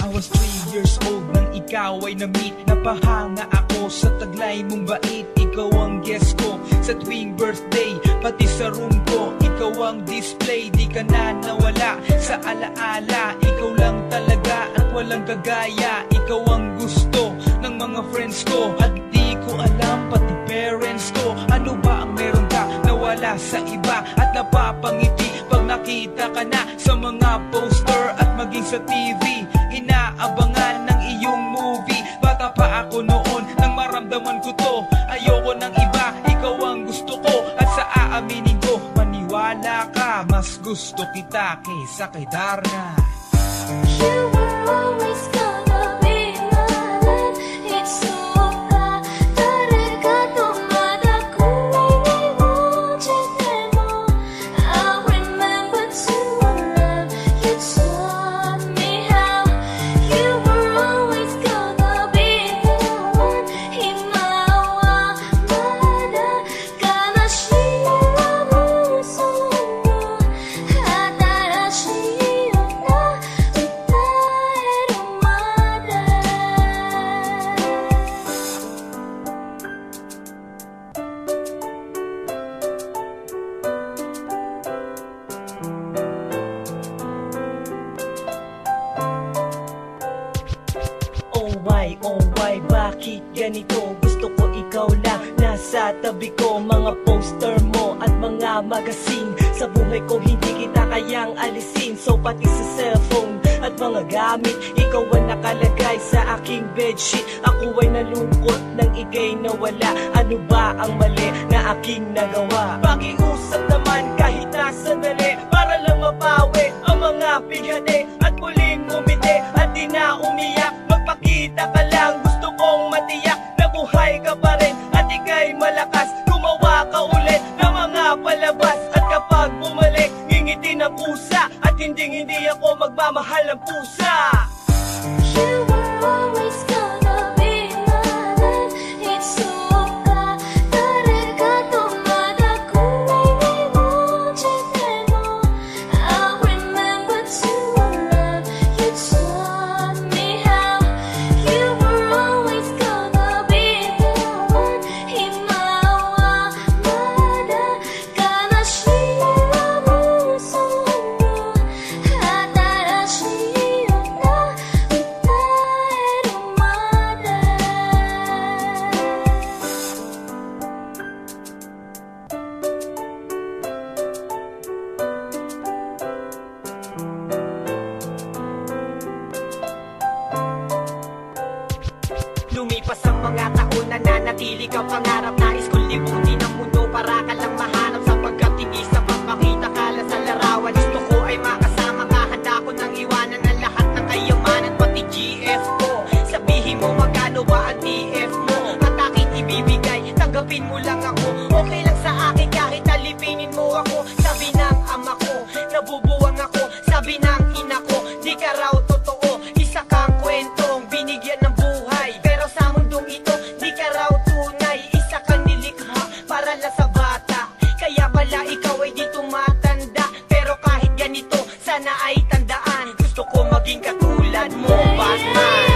I was 3 years old nang ikaw ay na-meet. Napahanga ako sa taglay mong bait. Ikaw ang guest ko sa tuwing birthday, pati sa room ko. Ikaw ang display, di ka na nawala sa alaala. Ikaw lang talaga at walang kagaya. Ikaw ang gusto ng mga friends ko, at di ko alam pati parents ko. Ano ba ang meron ka na wala sa iba, at napapangiti pag nakita ka na sa mga poster at maging sa TV. Inaabangan ng iyong movie. Bata pa ako noon nang maramdaman ko to. Ayoko ng iba, ikaw ang gusto ko. At sa aaminin ko, maniwala ka, mas gusto kita kaysa kay Darna. You were always gonna be my love. It's so bad. 다르가도 마다 꿈이 이루어질 때도 I remember to love. You taught me how. You were always gonna be the one. 희망과 마다 가나시와 무서워 하다라시오나 Oh why, bakit ganito? Gusto ko ikaw lang nasa tabi ko. Mga poster mo at mga magazine sa buhay ko, hindi kita kayang alisin. So pati sa cellphone at mga gamit, ikaw ang nakalagay sa aking bedsheet. Ako ay nalungkot nang ika'y nawala. Ano ba ang mali na aking nagawa? Pakiusap naman kahit na sandali, para lang mapawi ang mga bighani at muling umiti at di na umiyak. Magpakita ka lang, gusto kong matiyak na buhay ka pa rin at ika'y malakas. Gumawa ka ulit ng mga palabas, at kapag bumalik, ngingiti ng pusa, at hindi ako magmamahal ng pusa. You were always gonna be my love. It's so bad. 다르가도 마다 꿈이 이루어질 때도 I remember to love. You taught me how. You were always gonna be the one. 희망과 마다 가나시와 무서워 하다라시오나 Lumipas ang mga taon, nananatili kang pangarap. Nais kong libutin ang mundo para ka lang mahanap, sapagkat hindi sapat makita ka lang sa larawan. Gusto ko ay makasama ka, handa ko nang iwanan ang lahat ng kayamanan, pati GF ko. Sabihin mo magkano ba ang TF mo, at aking ibibigay, tanggapin mo lang ako. Okay lang sa akin kahit alipinin mo ako. Sabi ng ama ko, nabubuwang ako. Sabi ng ina ko, di ka raw totoo. Isa kang kwentong binigyan ng buhay, pero sa mundong ito, di ka raw tunay. Isa kang nilikha para lang sa bata, kaya pala ikaw ay di tumatanda. Pero kahit ganito, sana ay tandaan, gusto ko maging katulad mo, Batman.